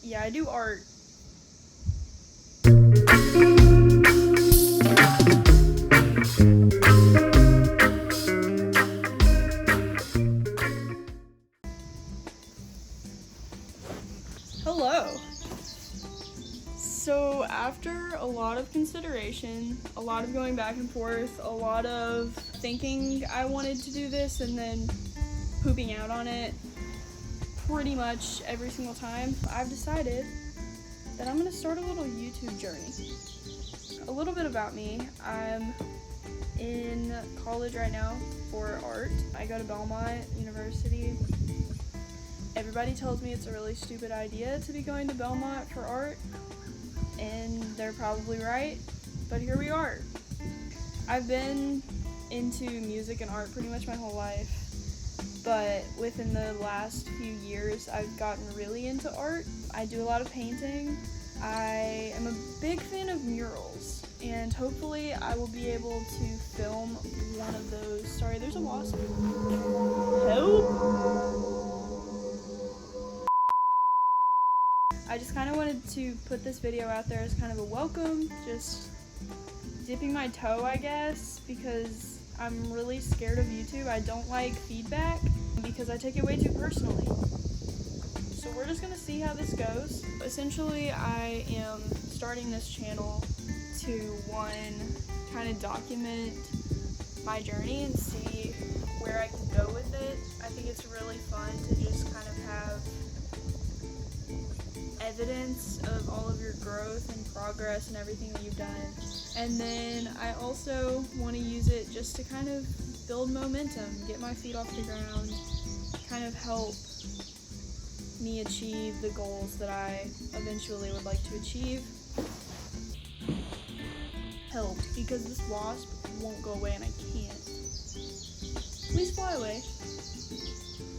Yeah, I do art. Hello. So after a lot of consideration, a lot of going back and forth, a lot of thinking I wanted to do this and then pooping out on it pretty much every single time, I've decided that I'm gonna start a little YouTube journey. A little bit about me. I'm in college right now for art. I go to Belmont University. Everybody tells me it's a really stupid idea to be going to Belmont for art, and they're probably right, but here we are. I've been into music and art pretty much my whole life, but within the last few years I've gotten really into art. I do a lot of painting. I am a big fan of murals, and hopefully I will be able to film one of those. Sorry, there's a wasp. Help! I just kind of wanted to put this video out there as kind of a welcome, just dipping my toe, I guess, because I'm really scared of YouTube. I don't like feedback because I take it way too personally. So we're just gonna see how this goes. Essentially, I am starting this channel to, one, kind of document my journey and see where I can go with it. I think it's really fun to just kind of have evidence of all of your growth and progress and everything that you've done. And then I also want to use it just to kind of build momentum, get my feet off the ground, kind of help me achieve the goals that I eventually would like to achieve. Help, because this wasp won't go away and I can't. Please fly away.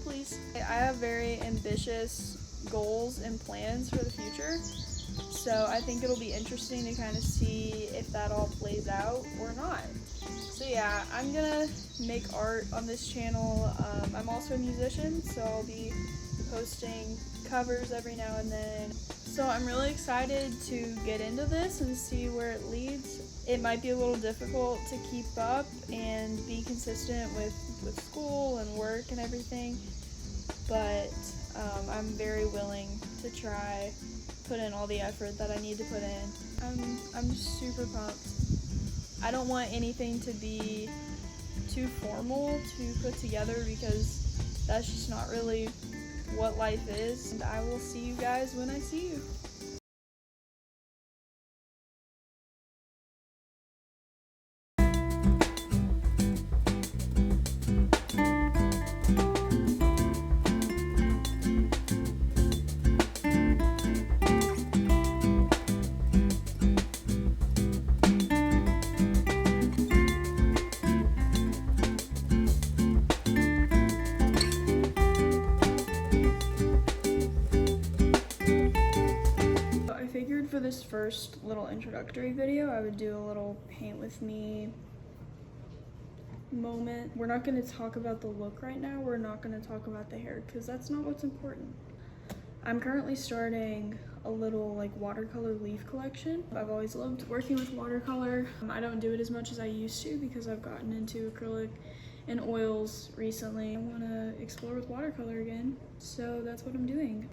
Please. I have very ambitious goals and plans for the future, so I think it'll be interesting to kind of see if that all plays out or not. So yeah, I'm gonna make art on this channel. I'm also a musician, so I'll be posting covers every now and then. So I'm really excited to get into this and see where it leads. It might be a little difficult to keep up and be consistent with school and work and everything, but I'm very willing to try, put in all the effort that I need to put in. I'm super pumped. I don't want anything to be too formal to put together because that's just not really what life is. And I will see you guys when I see you. For this first little introductory video, I would do a little paint with me moment. We're not going to talk about the look right now. We're not going to talk about the hair because that's not what's important. I'm currently starting a little like watercolor leaf collection. I've always loved working with watercolor. I don't do it as much as I used to because I've gotten into acrylic and oils recently. I want to explore with watercolor again, so that's what I'm doing.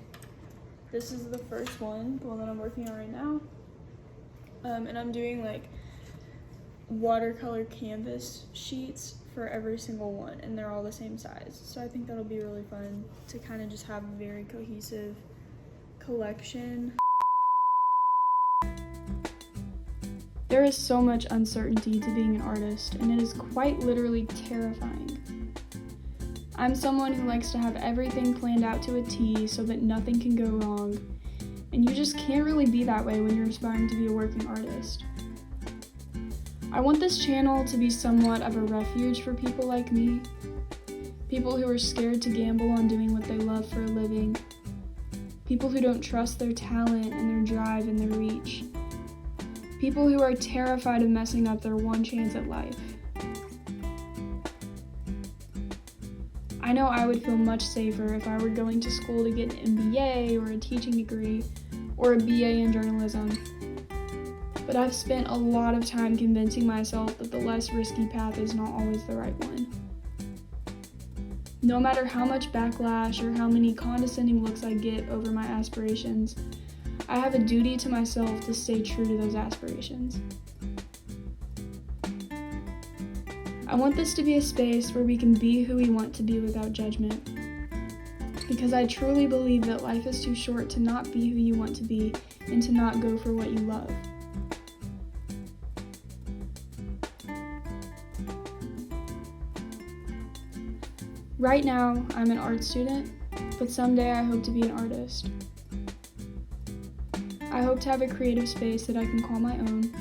This is the first one, the one that I'm working on right now. And I'm doing like watercolor canvas sheets for every single one, and they're all the same size. So I think that'll be really fun to kind of just have a very cohesive collection. There is so much uncertainty to being an artist, and it is quite literally terrifying. I'm someone who likes to have everything planned out to a T so that nothing can go wrong, and you just can't really be that way when you're aspiring to be a working artist. I want this channel to be somewhat of a refuge for people like me, people who are scared to gamble on doing what they love for a living, people who don't trust their talent and their drive and their reach, people who are terrified of messing up their one chance at life. I I know I would feel much safer if I were going to school to get an MBA or a teaching degree or a BA in journalism. But I've spent a lot of time convincing myself that the less risky path is not always the right one. No matter how much backlash or how many condescending looks I get over my aspirations, I have a duty to myself to stay true to those aspirations. I want this to be a space where we can be who we want to be without judgment. Because I truly believe that life is too short to not be who you want to be and to not go for what you love. Right now, I'm an art student, but someday I hope to be an artist. I hope to have a creative space that I can call my own.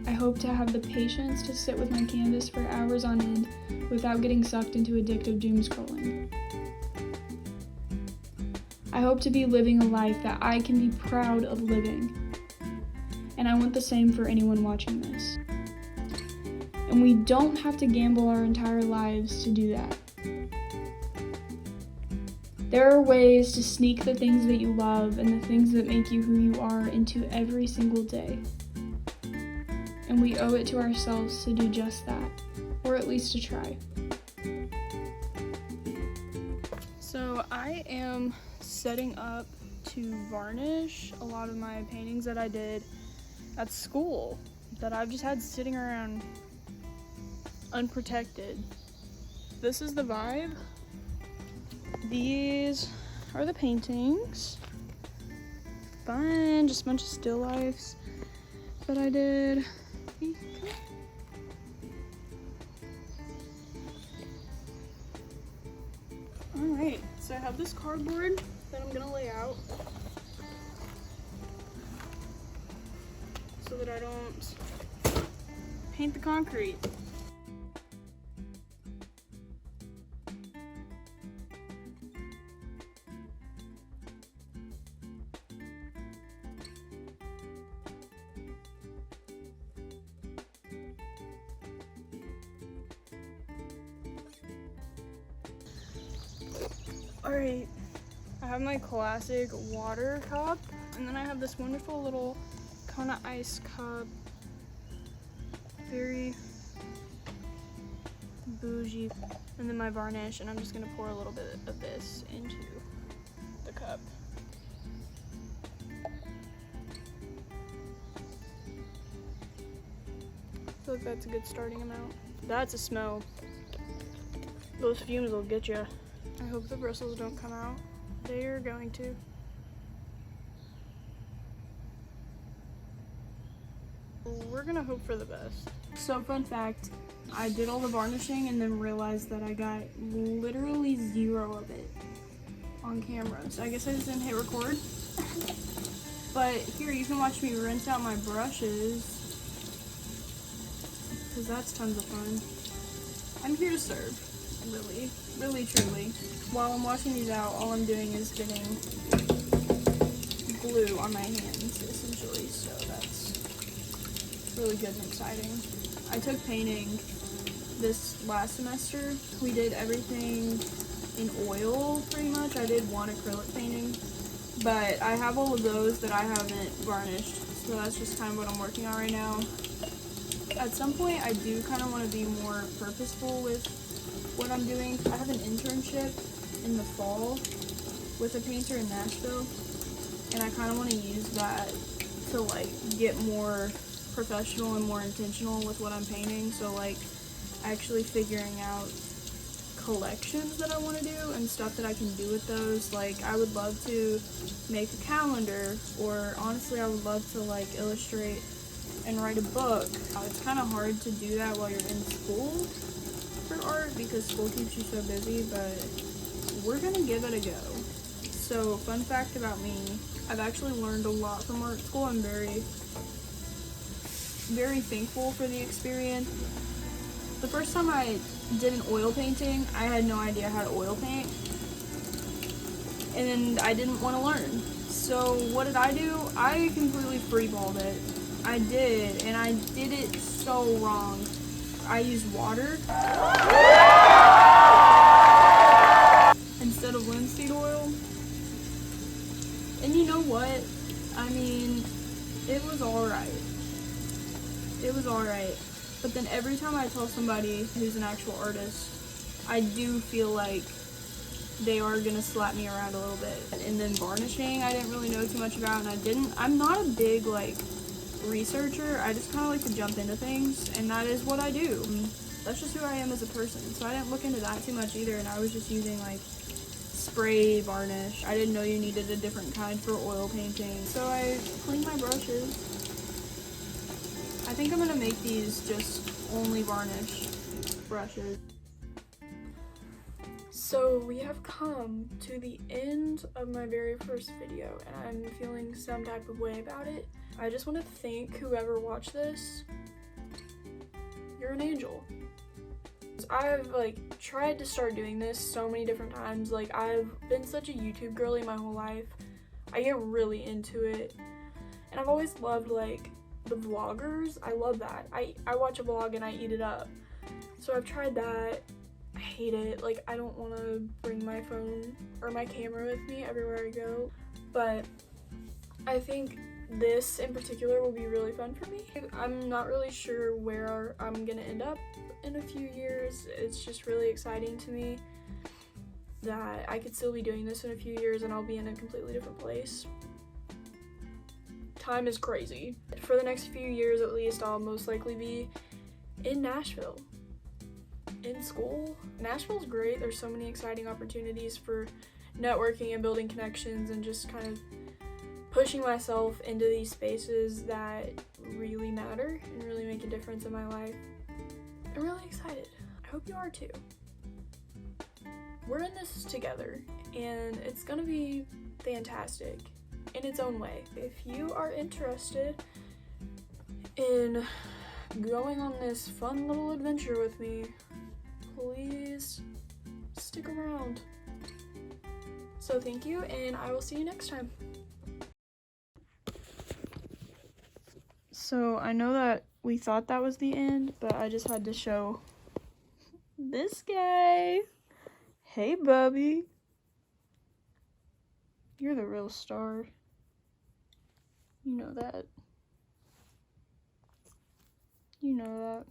I hope to have the patience to sit with my canvas for hours on end without getting sucked into addictive doom scrolling. I hope to be living a life that I can be proud of living. And I want the same for anyone watching this. And we don't have to gamble our entire lives to do that. There are ways to sneak the things that you love and the things that make you who you are into every single day. And we owe it to ourselves to do just that, or at least to try. So I am setting up to varnish a lot of my paintings that I did at school that I've just had sitting around unprotected. This is the vibe. These are the paintings. Fun, just a bunch of still lifes that I did. Alright, so I have this cardboard that I'm gonna lay out so that I don't paint the concrete. Alright, I have my classic water cup, and then I have this wonderful little Kona ice cup. Very bougie. And then my varnish, and I'm just gonna pour a little bit of this into the cup. I feel like that's a good starting amount. That's a smell. Those fumes will get you. I hope the bristles don't come out. They are going to. We're gonna hope for the best. So fun fact, I did all the varnishing and then realized that I got literally zero of it on camera. So I guess I just didn't hit record. But here, you can watch me rinse out my brushes, because that's tons of fun. I'm here to serve. Really, truly. While I'm washing these out, all I'm doing is getting glue on my hands, essentially, so that's really good and exciting. I took painting this last semester. We did everything in oil, pretty much. I did one acrylic painting, but I have all of those that I haven't varnished, so that's just kind of what I'm working on right now. At some point, I do kind of want to be more purposeful with what I'm doing. I have an internship in the fall with a painter in Nashville, and I kind of want to use that to like get more professional and more intentional with what I'm painting. So like actually figuring out collections that I want to do and stuff that I can do with those. Like I would love to make a calendar, or honestly I would love to like illustrate and write a book. It's kind of hard to do that while you're in school for art because school keeps you so busy, but we're gonna give it a go. So fun fact about me, I've actually learned a lot from art school. I'm very thankful for the experience. The first time I did an oil painting, I had no idea how to oil paint, and I didn't want to learn. So what did I do? I completely freeballed it. I did, and I did it so wrong. I used water. linseed oil. And you know what? I mean, it was alright. It was alright. But then every time I tell somebody who's an actual artist, I do feel like they are gonna slap me around a little bit. And then varnishing, I didn't really know too much about, and I'm not a big, like, researcher. I just kind of like to jump into things, and that is what I do. That's just who I am as a person. So I didn't look into that too much either, and I was just using, like, spray varnish. I didn't know you needed a different kind for oil painting. So I cleaned my brushes. I think I'm gonna make these just only varnish brushes. So we have come to the end of my very first video, and I'm feeling some type of way about it. I just want to thank whoever watched this. You're an angel. I've like tried to start doing this so many different times. Like, I've been such a YouTube girly my whole life. I get really into it, and I've always loved like the vloggers. I love that. I watch a vlog and I eat it up. So I've tried that. I hate it. Like, I don't want to bring my phone or my camera with me everywhere I go, but I think this in particular will be really fun for me. I'm not really sure where I'm gonna end up in a few years. It's just really exciting to me that I could still be doing this in a few years and I'll be in a completely different place. Time is crazy. For the next few years at least, I'll most likely be in Nashville. In school. Nashville's great. There's so many exciting opportunities for networking and building connections and just kind of pushing myself into these spaces that really matter and really make a difference in my life. I'm really excited. I hope you are too. We're in this together, and it's gonna be fantastic in its own way. If you are interested in going on this fun little adventure with me, please stick around. So thank you, and I will see you next time. So I know that we thought that was the end, but I just had to show this guy. Hey, Bubby. You're the real star. You know that. You know that.